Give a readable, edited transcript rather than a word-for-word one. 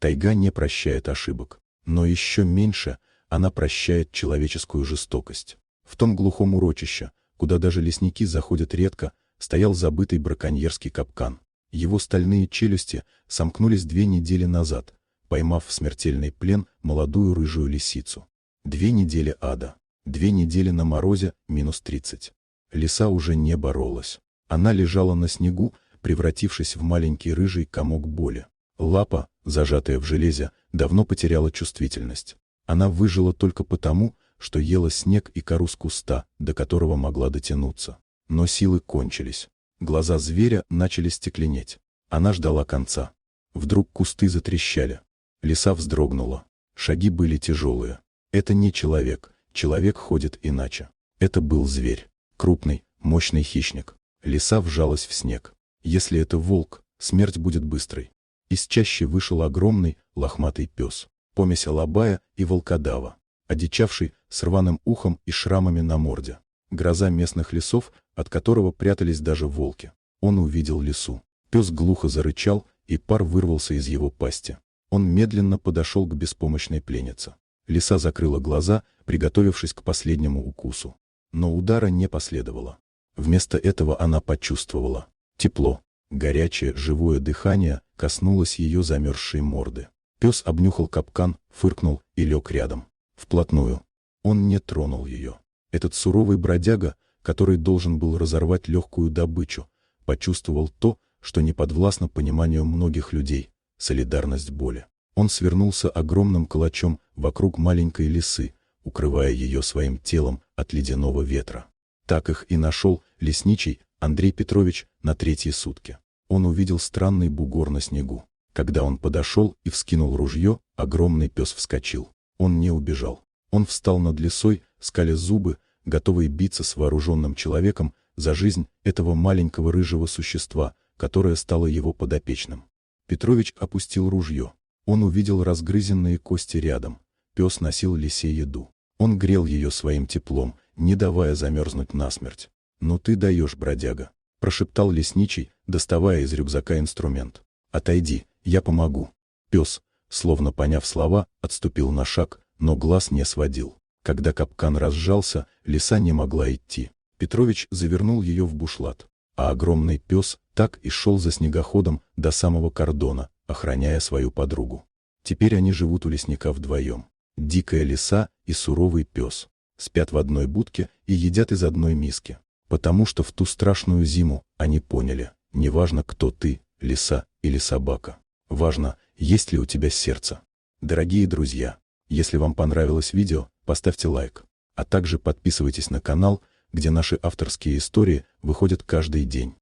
Тайга не прощает ошибок, но еще меньше она прощает человеческую жестокость. В том глухом урочище, куда даже лесники заходят редко, стоял забытый браконьерский капкан. Его стальные челюсти сомкнулись 2 недели назад, поймав в смертельный плен молодую рыжую лисицу. 2 недели ада, 2 недели на морозе -30. Лиса уже не боролась. Она лежала на снегу, превратившись в маленький рыжий комок боли. Лапа, зажатая в железе, давно потеряла чувствительность. Она выжила только потому, что ела снег и кору с куста, до которого могла дотянуться. Но силы кончились. Глаза зверя начали стекленеть. Она ждала конца. Вдруг кусты затрещали. Лиса вздрогнула. Шаги были тяжелые. Это не человек. Человек ходит иначе. Это был зверь. Крупный, мощный хищник. Лиса вжалась в снег. Если это волк, смерть будет быстрой. Из чащи вышел огромный, лохматый пес. Помесь алабая и волкодава. Одичавший, с рваным ухом и шрамами на морде. Гроза местных лесов, от которого прятались даже волки. Он увидел лису. Пес глухо зарычал, и пар вырвался из его пасти. Он медленно подошел к беспомощной пленнице. Лиса закрыла глаза, приготовившись к последнему укусу. Но удара не последовало. Вместо этого она почувствовала тепло. Горячее, живое дыхание коснулось ее замерзшей морды. Пес обнюхал капкан, фыркнул и лег рядом. Вплотную. Он не тронул ее. Этот суровый бродяга, который должен был разорвать легкую добычу, почувствовал то, что не подвластно пониманию многих людей — солидарность боли. Он свернулся огромным калачом вокруг маленькой лисы, укрывая ее своим телом от ледяного ветра. Так их и нашел лесничий Андрей Петрович на 3-е сутки. Он увидел странный бугор на снегу. Когда он подошел и вскинул ружье, огромный пес вскочил. Он не убежал. Он встал над лисой, скаля зубы, готовый биться с вооруженным человеком за жизнь этого маленького рыжего существа, которое стало его подопечным. Петрович опустил ружье. Он увидел разгрызенные кости рядом. Пес носил лисе еду. Он грел ее своим теплом, не давая замерзнуть насмерть. «Ну ты даешь, бродяга», — прошептал лесничий, доставая из рюкзака инструмент. «Отойди, я помогу». Пес, словно поняв слова, отступил на шаг, но глаз не сводил. Когда капкан разжался, лиса не могла идти. Петрович завернул ее в бушлат, а огромный пес так и шел за снегоходом до самого кордона, охраняя свою подругу. Теперь они живут у лесника вдвоем. Дикая лиса и суровый пес. Спят в одной будке и едят из одной миски. Потому что в ту страшную зиму они поняли, неважно, кто ты, лиса или собака. Важно, есть ли у тебя сердце. Дорогие друзья, если вам понравилось видео, поставьте лайк, а также подписывайтесь на канал, где наши авторские истории выходят каждый день.